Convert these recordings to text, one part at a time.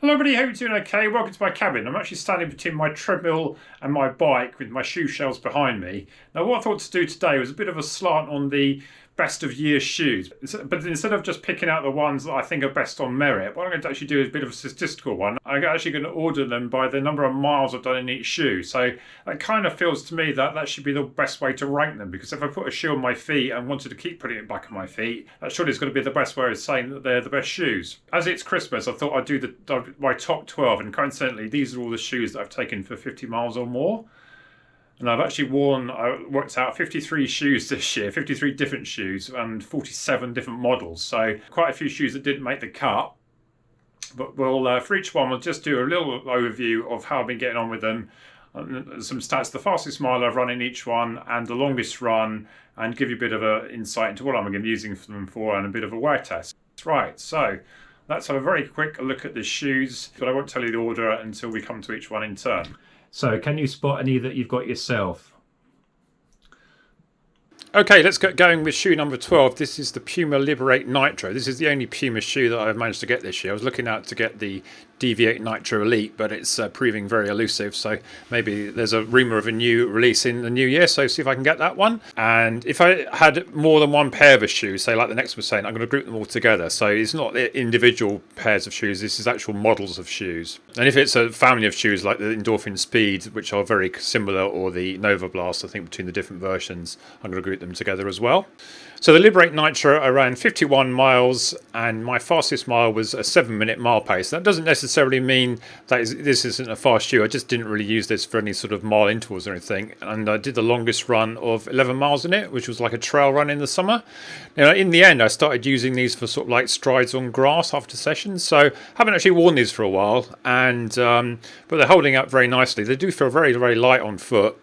Hello everybody, hope you're doing okay. Welcome to my cabin. I'm actually standing between my treadmill and my bike with my shoe shelves behind me. Now what I thought to do today was a bit of a slant on the best of year shoes. But instead of just picking out the ones that I think are best on merit, what I'm going to actually do is a bit of a statistical one. I'm actually going to order them by the number of miles I've done in each shoe. So that kind of feels to me that that should be the best way to rank them, because if I put a shoe on my feet and wanted to keep putting it back on my feet, that surely is going to be the best way of saying that they're the best shoes. As it's Christmas, I thought I'd do my top 12, and coincidentally these are all the shoes that I've taken for 50 miles or more. And I've actually worn, I worked out 53 shoes this year, 53 different shoes and 47 different models. So quite a few shoes that didn't make the cut. But we'll, for each one, we'll just do a little overview of how I've been getting on with them. Some stats, the fastest mile I've run in each one and the longest run, and give you a bit of an insight into what I'm going to be using them for and a bit of a wear test. Right, so let's have a very quick look at the shoes, but I won't tell you the order until we come to each one in turn. So, can you spot any that you've got yourself? Okay, let's get going with shoe number 12. This is the Puma Liberate Nitro. This is the only Puma shoe that I've managed to get this year. I was looking out to get the DV8 Nitro Elite, but it's proving very elusive, so maybe there's a rumour of a new release in the new year, so see if I can get that one. And if I had more than one pair of a shoe, say like the next one was saying, I'm going to group them all together, so it's not individual pairs of shoes, this is actual models of shoes. And if it's a family of shoes like the Endorphin Speed, which are very similar, or the NOVABLAST, I think between the different versions, I'm going to group them together as well. So the Liberate Nitro, I ran 51 miles and my fastest mile was a 7-minute mile pace. That doesn't necessarily mean that this isn't a fast shoe. I just didn't really use this for any sort of mile intervals or anything. And I did the longest run of 11 miles in it, which was like a trail run in the summer. Now, in the end, I started using these for sort of like strides on grass after sessions. So I haven't actually worn these for a while, and but they're holding up very nicely. They do feel very, very light on foot.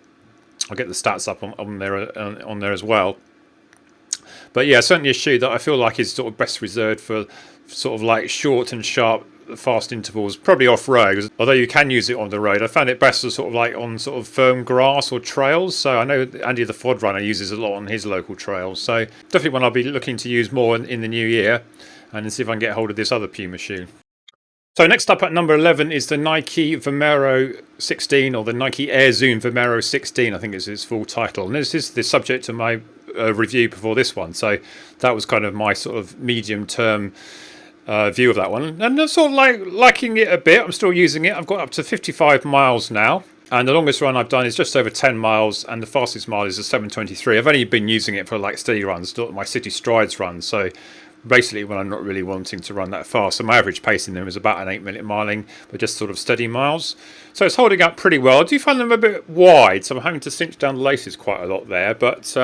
I'll get the stats up on there as well. But yeah, certainly a shoe that I feel like is sort of best reserved for sort of like short and sharp, fast intervals, probably off-road. Although you can use it on the road, I found it best sort of like on sort of firm grass or trails. So I know Andy the Fod Runner uses a lot on his local trails. So definitely one I'll be looking to use more in the new year, and see if I can get hold of this other Puma shoe. So next up at number 11 is the Nike Vomero 16, or the Nike Air Zoom Vomero 16, I think is its full title. And this is the subject of my review before this one, so that was kind of my sort of medium term view of that one, and I'm sort of like liking it a bit. I'm still using it. I've got up to 55 miles now, and the longest run I've done is just over 10 miles, and the fastest mile is a 7:23. I've only been using it for like steady runs, not my city strides runs, so basically when I'm not really wanting to run that fast. So my average pace in them is about an 8-minute miling, but just sort of steady miles. So it's holding up pretty well. I do find them a bit wide, so I'm having to cinch down the laces quite a lot there, but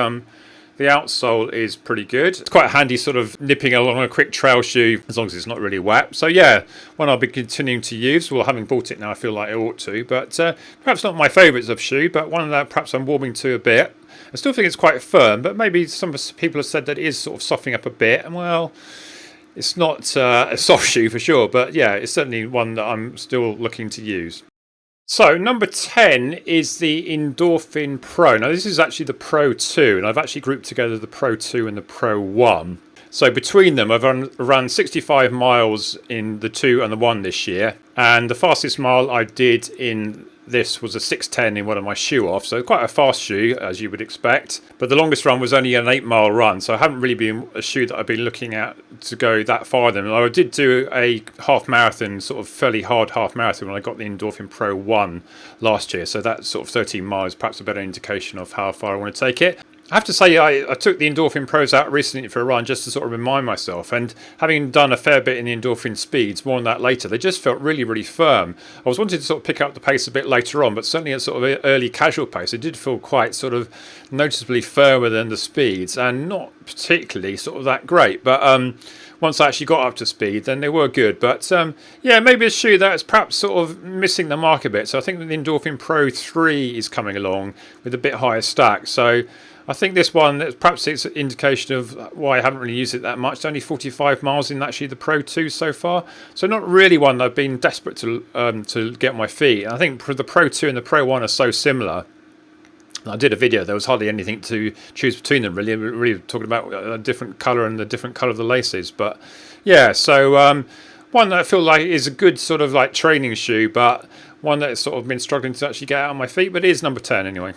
the outsole is pretty good. It's quite handy sort of nipping along a quick trail shoe, as long as it's not really wet. So yeah, one I'll be continuing to use. Well, having bought it now, I feel like I ought to. But perhaps not my favourites of shoe, but one that perhaps I'm warming to a bit. I still think it's quite firm, but maybe some people have said that it is sort of softening up a bit. And well, it's not a soft shoe for sure, but yeah, it's certainly one that I'm still looking to use. So number 10 is the Endorphin Pro. Now this is actually the Pro 2, and I've actually grouped together the Pro 2 and the Pro 1. So between them I've run 65 miles in the 2 and the 1 this year, and the fastest mile I did in this was a 6:10 in one of my shoe off, so quite a fast shoe as you would expect, but the longest run was only an 8-mile run, so I haven't really been a shoe that I've been looking at to go that far then. I did do a half marathon, sort of fairly hard half marathon, when I got the Endorphin Pro 1 last year, so that sort of 13 miles, perhaps a better indication of how far I want to take it. I have to say I took the Endorphin Pros out recently for a run just to sort of remind myself, and having done a fair bit in the Endorphin Speeds, more on that later, they just felt really, really firm. I was wanting to sort of pick up the pace a bit later on, but certainly at sort of early casual pace, it did feel quite sort of noticeably firmer than the Speeds, and not particularly sort of that great. But once I actually got up to speed, then they were good. But yeah, maybe a shoe that's perhaps sort of missing the mark a bit. So I think the Endorphin Pro 3 is coming along with a bit higher stack. So I think this one, perhaps it's an indication of why I haven't really used it that much. It's only 45 miles in actually the Pro 2 so far. So not really one that I've been desperate to get my feet. And I think the Pro 2 and the Pro 1 are so similar. I did a video, there was hardly anything to choose between them really. Really talking about a different colour and the different colour of the laces. But yeah, so one that I feel like is a good sort of like training shoe, but one that's sort of been struggling to actually get out on my feet, but it is number 10 anyway.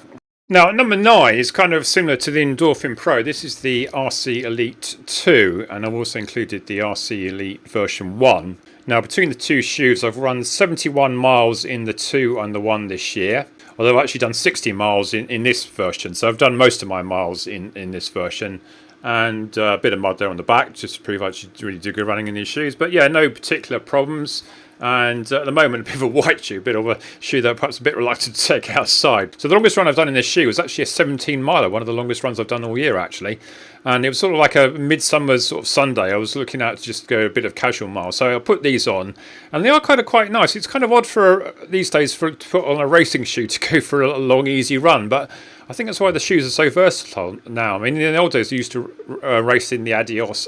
Now, at number 9 is kind of similar to the Endorphin Pro. This is the RC Elite 2, and I've also included the RC Elite version 1. Now, between the two shoes, I've run 71 miles in the 2 and the 1 this year, although I've actually done 60 miles in this version. So I've done most of my miles in this version, and a bit of mud there on the back, just to prove I actually really do good running in these shoes. But yeah, no particular problems. And at the moment, a bit of a white shoe, a bit of a shoe that I'm perhaps a bit reluctant to take outside. So the longest run I've done in this shoe was actually a 17 miler, one of the longest runs I've done all year actually. And it was sort of like a midsummer's sort of Sunday. I was looking out to just go a bit of casual mile. So I put these on, and they are kind of quite nice. It's kind of odd for these days to put on a racing shoe to go for a long, easy run, but I think that's why the shoes are so versatile now. I mean, in the old days, I used to race in the Adios.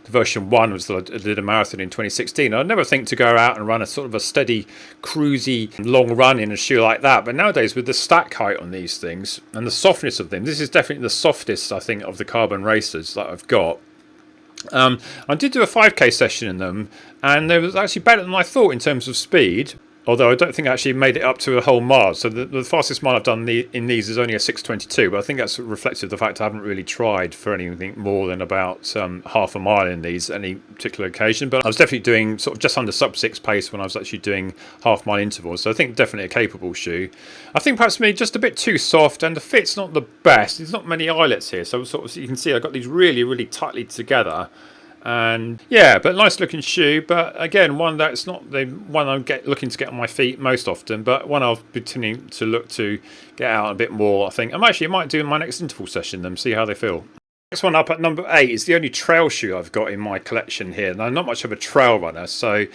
The version 1 was I did a marathon in 2016. I'd never think to go out and run a sort of a steady, cruisy, long run in a shoe like that. But nowadays, with the stack height on these things and the softness of them, this is definitely the softest, I think, of the carbon racers that I've got. I did do a 5K session in them, and they was actually better than I thought in terms of speed. Although I don't think I actually made it up to a whole mile. So the fastest mile I've done in these is only a 6:22. But I think that's reflective of the fact I haven't really tried for anything more than about half a mile in these any particular occasion. But I was definitely doing sort of just under sub-6 pace when I was actually doing half-mile intervals. So I think definitely a capable shoe. I think perhaps maybe just a bit too soft, and the fit's not the best. There's not many eyelets here. So sort of, you can see I've got these really, really tightly together. And yeah, but nice looking shoe, but again, one that's not the one I'm looking to get on my feet most often, but one I'll be continuing to look to get out a bit more. I think I might do my next interval session them, see how they feel. Next one up at number 8 is the only trail shoe I've got in my collection here. Now, I'm not much of a trail runner, so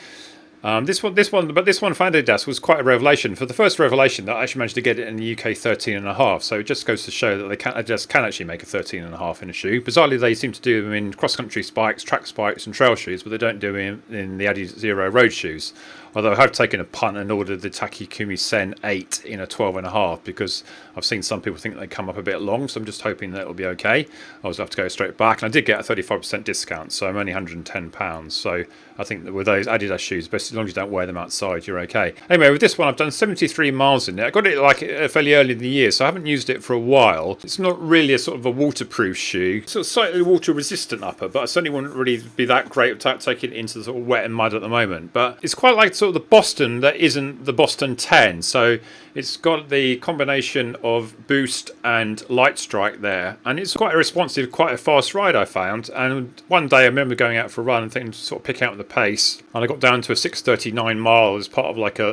this one from Adidas was quite a revelation. For the first revelation, that I actually managed to get it in the UK 13.5. So it just goes to show that Adidas can actually make a 13.5 in a shoe. Bizarrely, they seem to do them in cross-country spikes, track spikes, and trail shoes, but they don't do them in the Adizero road shoes. Although I have taken a punt and ordered the Takikumi Sen 8 in a 12.5 because I've seen some people think they come up a bit long, so I'm just hoping that it'll be okay. I always have to go straight back, and I did get a 35% discount, so I'm only £110. So I think that with those Adidas shoes, best as long as you don't wear them outside, you're okay. Anyway, with this one, I've done 73 miles in it. I got it like fairly early in the year, so I haven't used it for a while. It's not really a sort of a waterproof shoe. Sort of slightly water resistant upper, but I certainly wouldn't really be that great at taking it into the sort of wet and mud at the moment. But it's quite like sort of the Boston that isn't the Boston 10. So it's got the combination of boost and light strike there, and it's quite a responsive, quite a fast ride I found. And one day I remember going out for a run and thinking to sort of pick out the pace, and I got down to a 6:39 mile as part of like a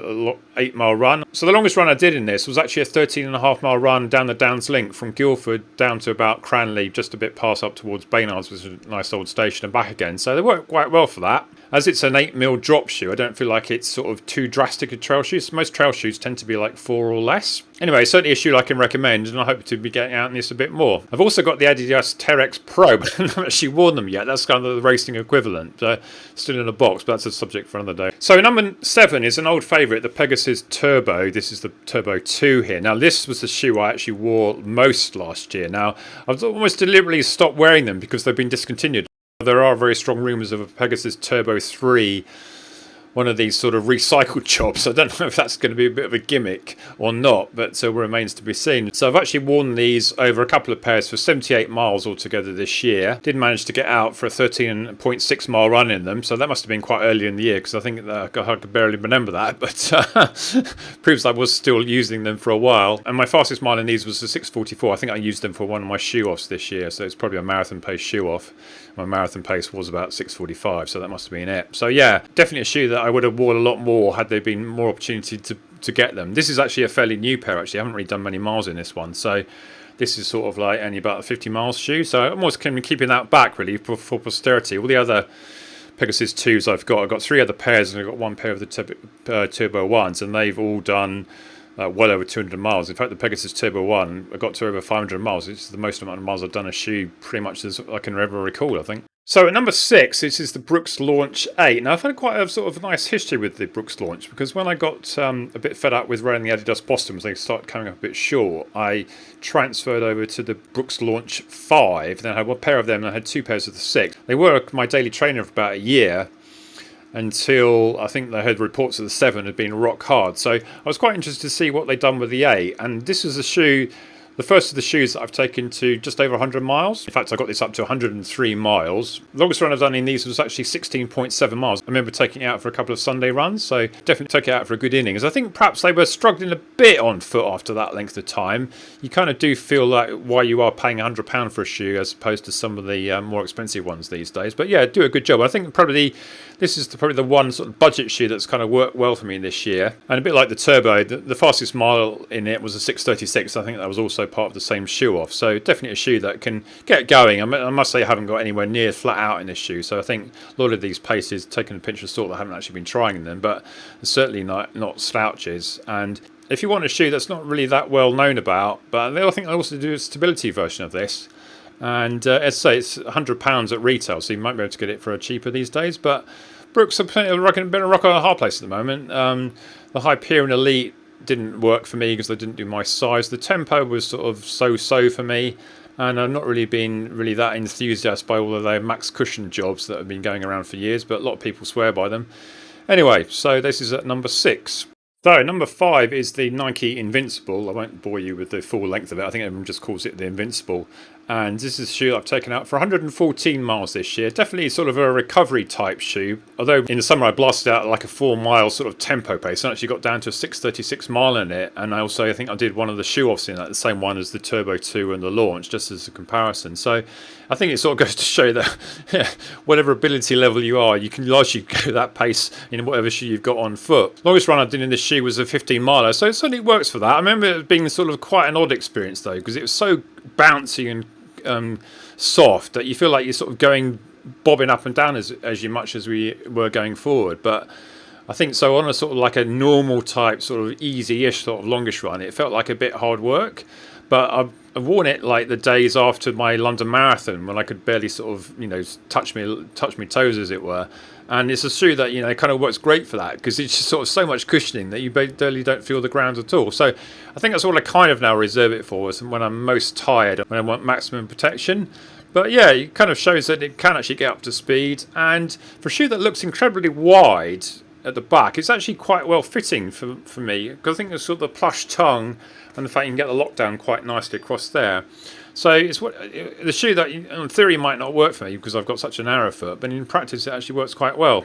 8-mile run. So the longest run I did in this was actually a 13.5 mile run down the Downs Link from Guildford down to about Cranley, just a bit past up towards Baynard's, which is a nice old station, and back again. So they work quite well for that. As it's an 8mm drop shoe, I don't feel like it's sort of too drastic a trail shoe. Most trail shoes tend to be like 4 or less. Anyway, certainly a shoe I can recommend, and I hope to be getting out in this a bit more. I've also got the Adidas Terrex Pro, but I haven't actually worn them yet. That's kind of the racing equivalent. Still in a box, but that's a subject for another day. So number 7 is an old favourite, the Pegasus Turbo. This is the Turbo 2 here. Now, this was the shoe I actually wore most last year. Now, I've almost deliberately stopped wearing them because they've been discontinued. There are very strong rumours of a Pegasus Turbo 3, one of these sort of recycled jobs. I don't know if that's going to be a bit of a gimmick or not, but it remains to be seen. So I've actually worn these over a couple of pairs for 78 miles altogether this year. Did manage to get out for a 13.6 mile run in them, so that must have been quite early in the year because I think I could barely remember that, but proves I was still using them for a while. And my fastest mile in these was a 6:44. I think I used them for one of my shoe-offs this year, so it's probably a marathon pace shoe-off. My marathon pace was about 6:45, so that must have been it. So yeah, definitely a shoe that I would have worn a lot more had there been more opportunity to get them. This is actually a fairly new pair, actually. I haven't really done many miles in this one, so this is sort of like only about a 50 miles shoe, so I'm almost keeping that back really for posterity. All the other Pegasus 2s I've got 3 other pairs, and I've got 1 pair of the Turbo 1s, and they've all done well over 200 miles. In fact, the Pegasus Turbo 1, I got to over 500 miles. It's the most amount of miles I've done a shoe pretty much as I can ever recall, I think. So at number 6, this is the Brooks Launch 8. Now, I've had quite a sort of nice history with the Brooks Launch, because when I got a bit fed up with wearing the Adidas Bostons, they started coming up a bit short, I transferred over to the Brooks Launch 5. Then I had 1 pair of them, and I had 2 pairs of the 6. They were my daily trainer for about a year. until I think they heard reports that the 7 had been rock hard. So I was quite interested to see what they'd done with the 8. And this is a shoe, the first of the shoes that I've taken to just over 100 miles. In fact, I got this up to 103 miles. The longest run I've done in these was actually 16.7 miles. I remember taking it out for a couple of Sunday runs, so definitely took it out for a good innings. I think perhaps they were struggling a bit on foot after that length of time. You kind of do feel like why you are paying £100 for a shoe as opposed to some of the more expensive ones these days. But yeah, do a good job. I think probably this is probably the one sort of budget shoe that's kind of worked well for me this year. And a bit like the Turbo, the fastest mile in it was a 6:36. I think that was also part of the same shoe off. So definitely a shoe that can get going. I must say I haven't got anywhere near flat out in this shoe. So I think a lot of these paces, taking a pinch of salt, I haven't actually been trying them, but certainly not slouches. And if you want a shoe that's not really that well known about, but I think they also do a stability version of this. And as I say, it's £100 at retail, so you might be able to get it for cheaper these days. But Brooks are a bit of a rock on a hard place at the moment. The Hyperion Elite didn't work for me because they didn't do my size. The Tempo was sort of so-so for me, and I've not really been that enthusiastic by all of their max cushion jobs that have been going around for years, but a lot of people swear by them. Anyway, so this is at number 6. So number 5 is the Nike Invincible. I won't bore you with the full length of it. I think everyone just calls it the Invincible. And this is a shoe I've taken out for 114 miles this year. Definitely sort of a recovery type shoe. Although in the summer I blasted out like a 4-mile sort of tempo pace. I actually got down to a 6:36 mile in it. And I think I did one of the shoe offs in that, the same one as the Turbo 2 and the Launch, just as a comparison. So I think it sort of goes to show that whatever ability level you are, you can largely go that pace in whatever shoe you've got on foot. Longest run I did in this shoe was a 15 miler. So it certainly works for that. I remember it being sort of quite an odd experience though, because it was so bouncy and soft that you feel like you're sort of bobbing up and down as much as we were going forward. But I think so on a sort of like a normal type sort of easy-ish sort of longish run, it felt like a bit hard work. But I've worn it like the days after my London Marathon when I could barely sort of touch my toes, as it were. And it's a shoe that kind of works great for that, because it's just sort of so much cushioning that you barely don't feel the ground at all. So I think that's all I kind of now reserve it for, is when I'm most tired, when I want maximum protection. But yeah, it kind of shows that it can actually get up to speed. And for a shoe that looks incredibly wide at the back, it's actually quite well fitting for me, because I think there's sort of the plush tongue and the fact you can get the lockdown quite nicely across there. So it's the shoe that in theory might not work for me because I've got such a narrow foot, but in practice it actually works quite well.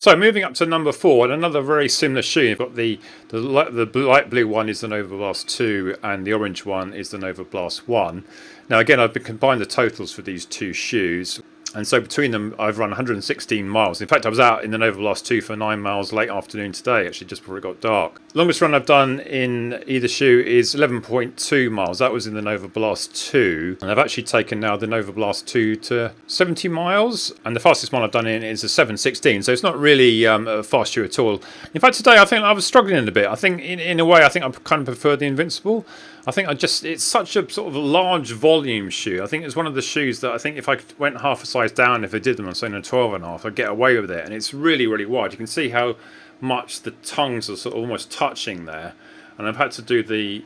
So moving up to number 4, and another very similar shoe. You've got the light blue one is the NOVABLAST 2 and the orange one is the NOVABLAST 1. Now again, I've combined the totals for these two shoes. And so between them, I've run 116 miles. In fact, I was out in the NOVABLAST 2 for 9 miles late afternoon today, actually just before it got dark. Longest run I've done in either shoe is 11.2 miles. That was in the NOVABLAST 2. And I've actually taken now the NOVABLAST 2 to 70 miles. And the fastest one I've done in is a 7:16. So it's not really a fast shoe at all. In fact, today I think I was struggling a bit. I think in a way, I think I kind of prefer the Invincible. I think it's such a sort of large volume shoe. I think it's one of the shoes that I think if I went half a size down, if I did them on, say, a 12.5, I'd get away with it. And it's really, really wide. You can see how much the tongues are sort of almost touching there. And I've had to do the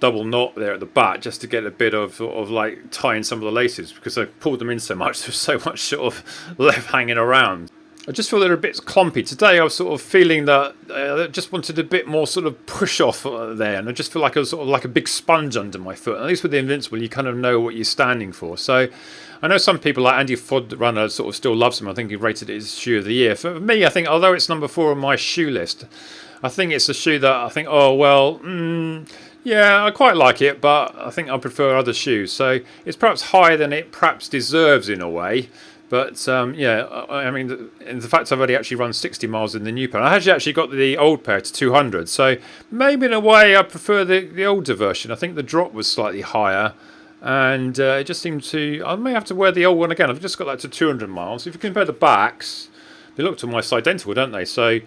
double knot there at the back just to get a bit of like tying some of the laces, because I pulled them in so much. There's so much sort of left hanging around. I just feel they're a bit clumpy. Today I was sort of feeling that I just wanted a bit more sort of push off there, and I just feel like I was sort of like a big sponge under my foot. At least with the Invincible, you kind of know what you're standing for. So I know some people like Andy Fodrunner sort of still loves him. I think he rated it his shoe of the year. For me, I think although it's number 4 on my shoe list, I think it's a shoe that I think, yeah, I quite like it, but I think I prefer other shoes. So it's perhaps higher than it perhaps deserves in a way. But yeah, I mean, the fact I've already actually run 60 miles in the new pair. I actually got the old pair to 200. So maybe in a way I prefer the older version. I think the drop was slightly higher. And it just seemed to... I may have to wear the old one again. I've just got that to 200 miles. If you compare the backs, they look almost identical, don't they? So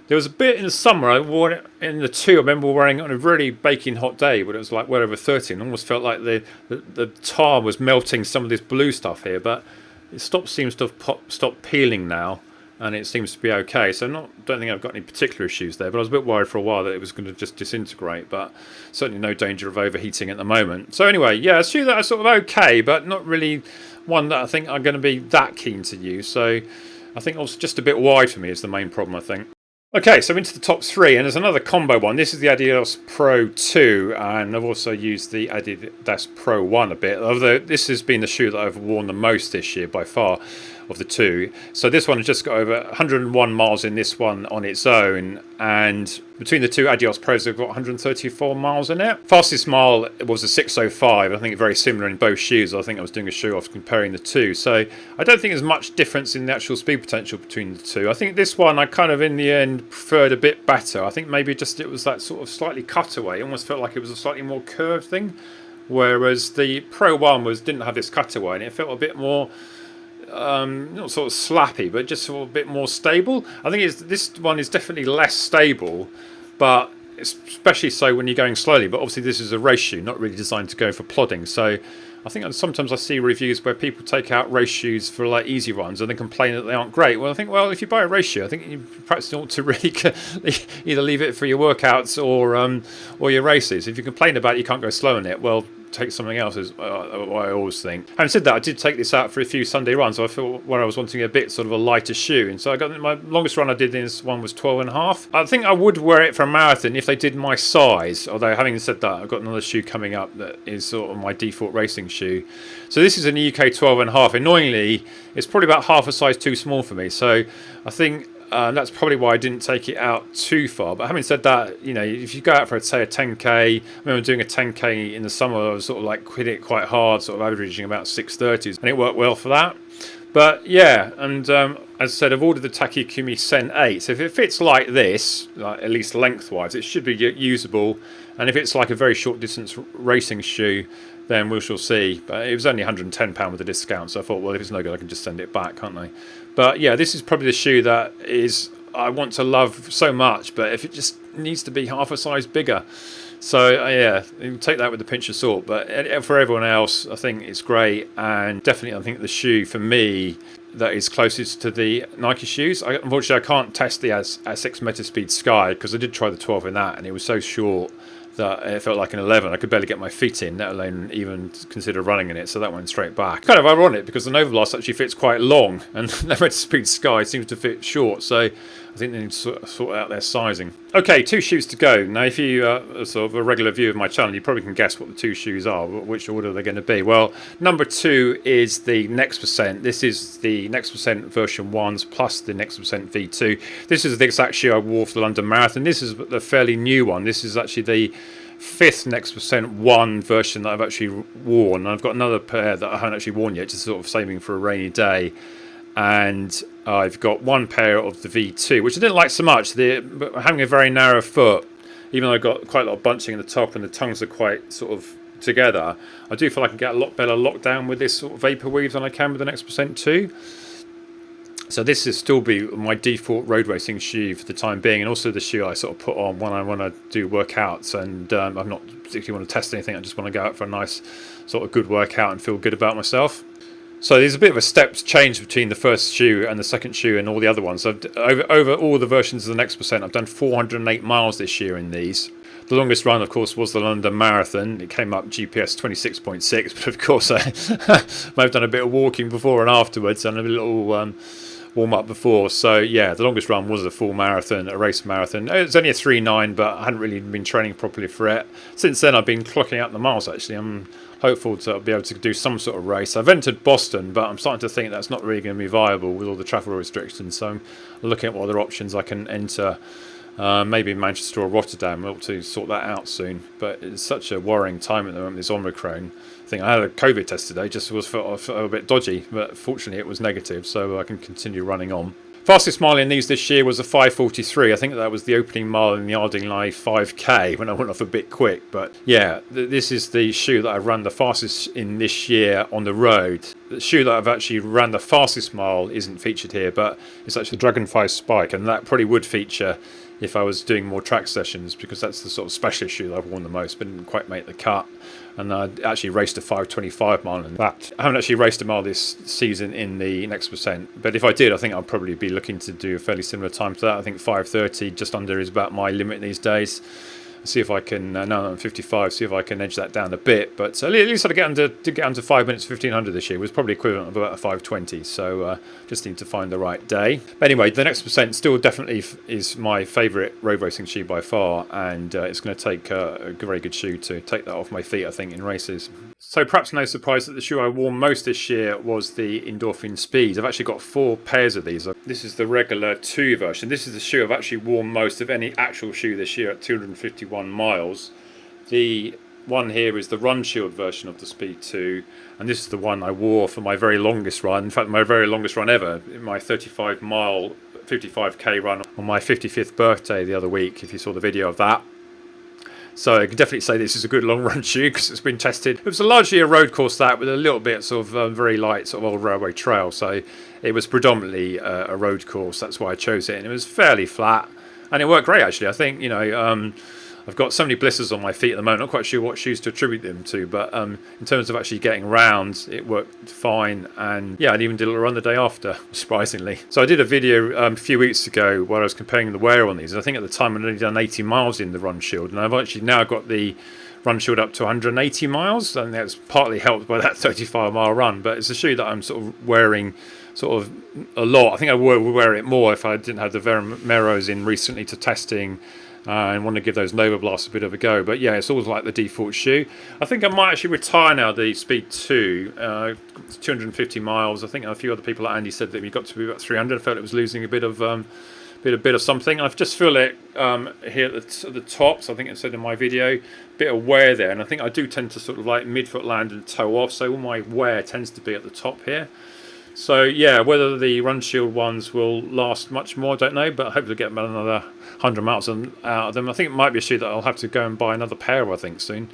there was a bit in the summer. I wore it in the 2. I remember wearing it on a really baking hot day, but it was like well over 30. And almost felt like the tar was melting some of this blue stuff here. But it seems to have stopped peeling now, and it seems to be okay. So don't think I've got any particular issues there, but I was a bit worried for a while that it was going to just disintegrate, but certainly no danger of overheating at the moment. So anyway, yeah, a shoe that is sort of okay, but not really one that I think I'm going to be that keen to use. So I think also just a bit wide for me is the main problem, I think. Okay, so into the top three, and there's another combo one. This is the Adios Pro 2, and I've also used the Adidas Pro 1 a bit, although this has been the shoe that I've worn the most this year by far of the two. So this one has just got over 101 miles in this one on its own, and between the two Adios Pros they've got 134 miles in it. Fastest mile was a 6:05. I think very similar in both shoes. I think I was doing a shoe off comparing the two, so I don't think there's much difference in the actual speed potential between the two. I think this one I kind of in the end preferred a bit better. I think maybe just it was that sort of slightly cutaway. It almost felt like it was a slightly more curved thing, whereas the Pro 1 didn't have this cutaway, and it felt a bit more not sort of slappy, but just sort of a bit more stable. I think this one is definitely less stable, but especially so when you're going slowly. But obviously this is a race shoe, not really designed to go for plodding. So I think sometimes I see reviews where people take out race shoes for like easy runs and then complain that they aren't great. Well, I think, well, if you buy a race shoe, I think you perhaps ought to really either leave it for your workouts or your races. If you complain about it, you can't go slow in it, well, take something else is what I always think. Having said that, I did take this out for a few Sunday runs, so I felt where I was wanting a bit sort of a lighter shoe, and so I got my longest run I did in this one was 12.5. I think I would wear it for a marathon if they did my size, although having said that, I've got another shoe coming up that is sort of my default racing shoe. So this is an UK 12.5. Annoyingly, it's probably about half a size too small for me, so I think that's probably why I didn't take it out too far. But having said that, you know, if you go out for, say, a 10k, I remember doing a 10k in the summer, I was sort of like hit it quite hard, sort of averaging about 6:30s, and it worked well for that. But yeah, and as I said, I've ordered the Takikumi Sen 8. So if it fits like this, like at least lengthwise, it should be usable. And if it's like a very short distance racing shoe, then we shall see. But it was only £110 with a discount, so I thought, well, if it's no good, I can just send it back, can't I? But yeah, this is probably the shoe that I want to love so much, but if it just needs to be half a size bigger. So yeah, you take that with a pinch of salt. But for everyone else, I think it's great, and definitely I think the shoe for me that is closest to the Nike shoes. Unfortunately, I can't test the ASICS Metaspeed Sky because I did try the 12 in that, and it was so short that it felt like an 11. I could barely get my feet in, let alone even consider running in it, so that went straight back. Kind of ironic because the NOVABLAST actually fits quite long, and the Metaspeed Sky seems to fit short, so I think they need to sort out their sizing. Okay, two shoes to go. Now, if you are sort of a regular viewer of my channel, you probably can guess what the two shoes are, which order they're going to be. Well, number 2 is the Next Percent. This is the Next Percent version 1s plus the Next Percent V2. This is the exact shoe I wore for the London Marathon. This is the fairly new one. This is actually the 5th Next Percent 1 version that I've actually worn. I've got another pair that I haven't actually worn yet, just sort of saving for a rainy day. And I've got one pair of the V2, which I didn't like so much. But having a very narrow foot, even though I've got quite a lot of bunching in the top and the tongues are quite sort of together, I do feel I can get a lot better lockdown with this sort of vapor weave than I can with the Next Percent 2. So this will still be my default road racing shoe for the time being, and also the shoe I sort of put on when I want to do workouts, and I'm not particularly want to test anything. I just want to go out for a nice sort of good workout and feel good about myself. So there's a bit of a step change between the first shoe and the second shoe and all the other ones. So over all the versions of the Next Percent, I've done 408 miles this year in these. The longest run, of course, was the London Marathon. It came up GPS 26.6, but of course I may have done a bit of walking before and afterwards and a little warm up before. So yeah, the longest run was a full marathon, a race marathon. It was only a 3:9, but I hadn't really been training properly for it. Since then, I've been clocking out the miles. Actually, I'm hopeful to be able to do some sort of race. I've entered Boston, but I'm starting to think that's not really going to be viable with all the travel restrictions. So I'm looking at what other options I can enter. Maybe Manchester or Rotterdam. We'll have to sort that out soon. But it's such a worrying time at the moment, this Omicron thing. I had a COVID test today, just felt a bit dodgy, but fortunately it was negative, so I can continue running on. Fastest mile in these this year was a 5:43. I think that was the opening mile in the Ardingly 5k when I went off a bit quick. But yeah, this is the shoe that I ran the fastest in this year on the road. The shoe that I've actually ran the fastest mile isn't featured here, but it's actually the Dragonfly Spike, and that probably would feature if I was doing more track sessions, because that's the sort of specialist shoe that I've worn the most, but didn't quite make the cut. And I actually raced a 5:25 mile in that. I haven't actually raced a mile this season in the Next Percent, but if I did, I think I'll probably be looking to do a fairly similar time to that. I think 5:30, just under, is about my limit these days. See if I can, now I'm 55, see if I can edge that down a bit. But at least I did get under 5 minutes 1500 this year. It was probably equivalent of about a 520. So just need to find the right day. But anyway, the next percent still definitely is my favourite road racing shoe by far, and it's going to take a very good shoe to take that off my feet, I think, in races. So perhaps no surprise that the shoe I wore most this year was the Endorphin Speed. I've actually got 4 pairs of these. This is the regular 2 version. This is the shoe I've actually worn most of any actual shoe this year at 251 miles. The one here is the Run Shield version of the Speed 2, and this is the one I wore for my very longest run. In fact, my very longest run ever, my 35-mile 55k run on my 55th birthday the other week, if you saw the video of that. So I can definitely say this is a good long run shoe because it's been tested. It was largely a road course that, with a little bit sort of very light sort of old railway trail. So it was predominantly a road course. That's why I chose it, and it was fairly flat, and it worked great actually. I think, you know, I've got so many blisters on my feet at the moment. I'm not quite sure what shoes to attribute them to, but in terms of actually getting around, it worked fine. And yeah, I even did a run the day after, surprisingly. So I did a video a few weeks ago where I was comparing the wear on these. And I think at the time I'd only done 80 miles in the Run Shield, and I've actually now got the Run Shield up to 180 miles, and that's partly helped by that 35-mile run. But it's a shoe that I'm sort of wearing sort of a lot. I think I would wear it more if I didn't have the Vomeros in recently to testing. And want to give those NOVABLAST a bit of a go. But yeah, it's always like the default shoe. I think I might actually retire now the Speed 2. 250 miles. I think a few other people like Andy said that we got to be about 300. I felt it was losing a bit of something. I just feel it here at the top. So I think it said in my video, bit of wear there. And I think I do tend to sort of like midfoot land and toe off. So all my wear tends to be at the top here. So yeah, whether the Run Shield ones will last much more, I don't know, but I hope to get about another 100 miles out of them. I think it might be a shoe that I'll have to go and buy another pair, I think, soon,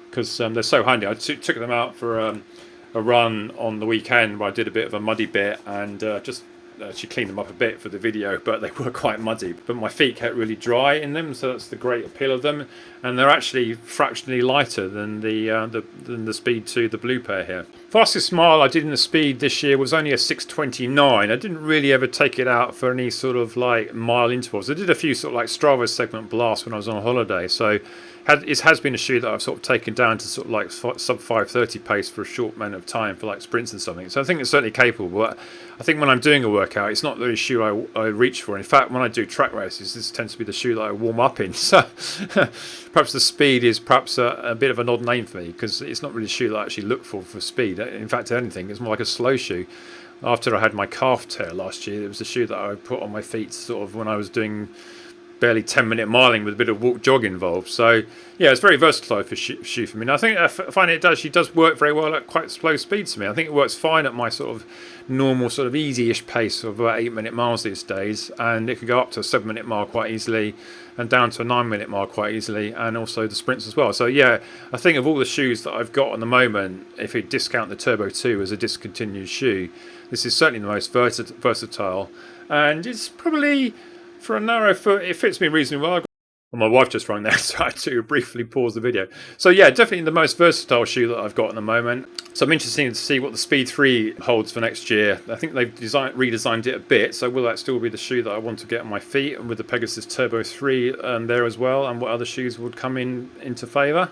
because they're so handy. I took them out for a run on the weekend where I did a bit of a muddy bit, and just actually cleaned them up a bit for the video, but they were quite muddy. But my feet kept really dry in them, so that's the great appeal of them. And they're actually fractionally lighter than the Speed 2, the blue pair here. Fastest mile I did in the Speed this year was only a 6:29. I didn't really ever take it out for any sort of like mile intervals. I did a few sort of like Strava segment blasts when I was on holiday, so it has been a shoe that I've sort of taken down to sort of like sub 5:30 pace for a short amount of time for like sprints and something. So I think it's certainly capable. But I think when I'm doing a workout, it's not the shoe I reach for. In fact, when I do track races, this tends to be the shoe that I warm up in. So perhaps the Speed is perhaps a bit of an odd name for me, because it's not really a shoe that I actually look for speed. In fact, anything, it's more like a slow shoe. After I had my calf tear last year, it was a shoe that I put on my feet sort of when I was doing barely 10-minute miling with a bit of walk jog involved. So yeah, it's very versatile for shoe for me. And I think I find it does work very well at quite slow speeds for me. I think it works fine at my sort of normal sort of easy-ish pace of about 8-minute miles these days, and it can go up to a 7-minute mile quite easily and down to a 9-minute mile quite easily, and also the sprints as well. So yeah, I think of all the shoes that I've got at the moment, if you discount the Turbo 2 as a discontinued shoe, this is certainly the most versatile, and it's probably, for a narrow foot, it fits me reasonably well. Well, my wife just rang there, so I had to briefly pause the video. So yeah, definitely the most versatile shoe that I've got at the moment. So I'm interested to see what the Speed 3 holds for next year. I think they've redesigned it a bit, so will that still be the shoe that I want to get on my feet, and with the Pegasus Turbo 3 there as well, and what other shoes would come into favour?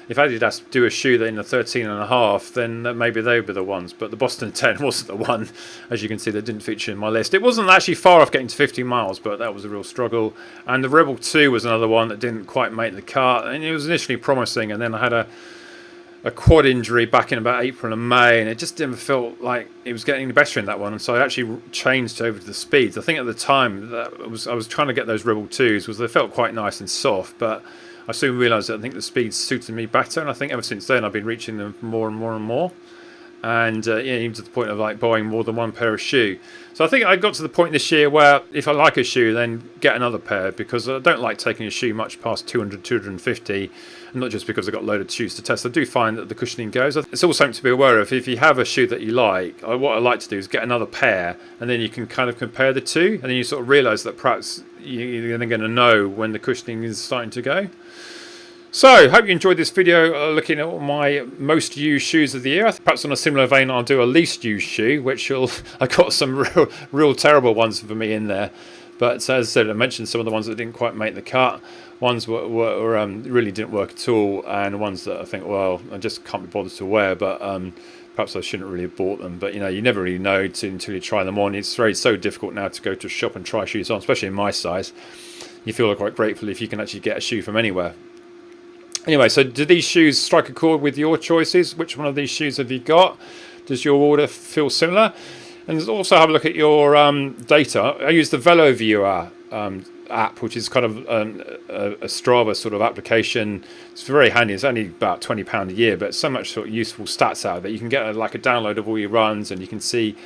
If Adidas do a shoe that in the 13.5, then maybe they would be the ones. But the Boston 10 wasn't the one, as you can see, that didn't feature in my list. It wasn't actually far off getting to 50 miles, but that was a real struggle. And the Rebel 2 was another one that didn't quite make the cut. And it was initially promising, and then I had a quad injury back in about April and May, and it just didn't feel like it was getting better in that one. And so I actually changed over to the Speeds. I think at the time that I was trying to get those Rebel 2s, was they felt quite nice and soft, but I soon realised that I think the Speeds suited me better, and I think ever since then I've been reaching them more and more and more, and yeah, even to the point of like buying more than one pair of shoe. So I think I got to the point this year where if I like a shoe, then get another pair, because I don't like taking a shoe much past 200, 250, and not just because I've got a load of shoes to test. I do find that the cushioning goes. It's also something to be aware of. If you have a shoe that you like, what I like to do is get another pair, and then you can kind of compare the two, and then you sort of realise that perhaps you're then going to know when the cushioning is starting to go. So, hope you enjoyed this video looking at my most used shoes of the year. Perhaps on a similar vein, I'll do a least used shoe, which I got some real terrible ones for me in there. But as I said, I mentioned some of the ones that didn't quite make the cut. Ones were really didn't work at all, and ones that I think, well, I just can't be bothered to wear. But perhaps I shouldn't really have bought them. But you never really know until you try them on. It's so difficult now to go to a shop and try shoes on, especially in my size. You feel quite grateful if you can actually get a shoe from anywhere. Anyway, so do these shoes strike a chord with your choices? Which one of these shoes have you got? Does your order feel similar? And also have a look at your data. I use the VeloViewer app, which is kind of a Strava sort of application. It's very handy. It's only about £20 a year, but so much sort of useful stats out of it. You can get like a download of all your runs, and you can see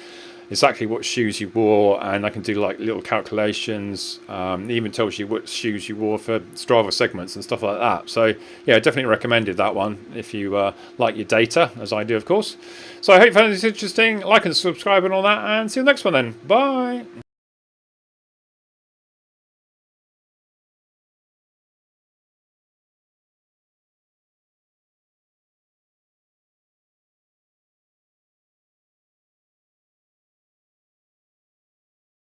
exactly what shoes you wore, and I can do like little calculations. It even tells you what shoes you wore for Strava segments and stuff like that. So yeah, definitely recommended that one if you like your data, as I do, of course. So I hope you found this interesting. Like and subscribe and all that, and see you next one then. Bye.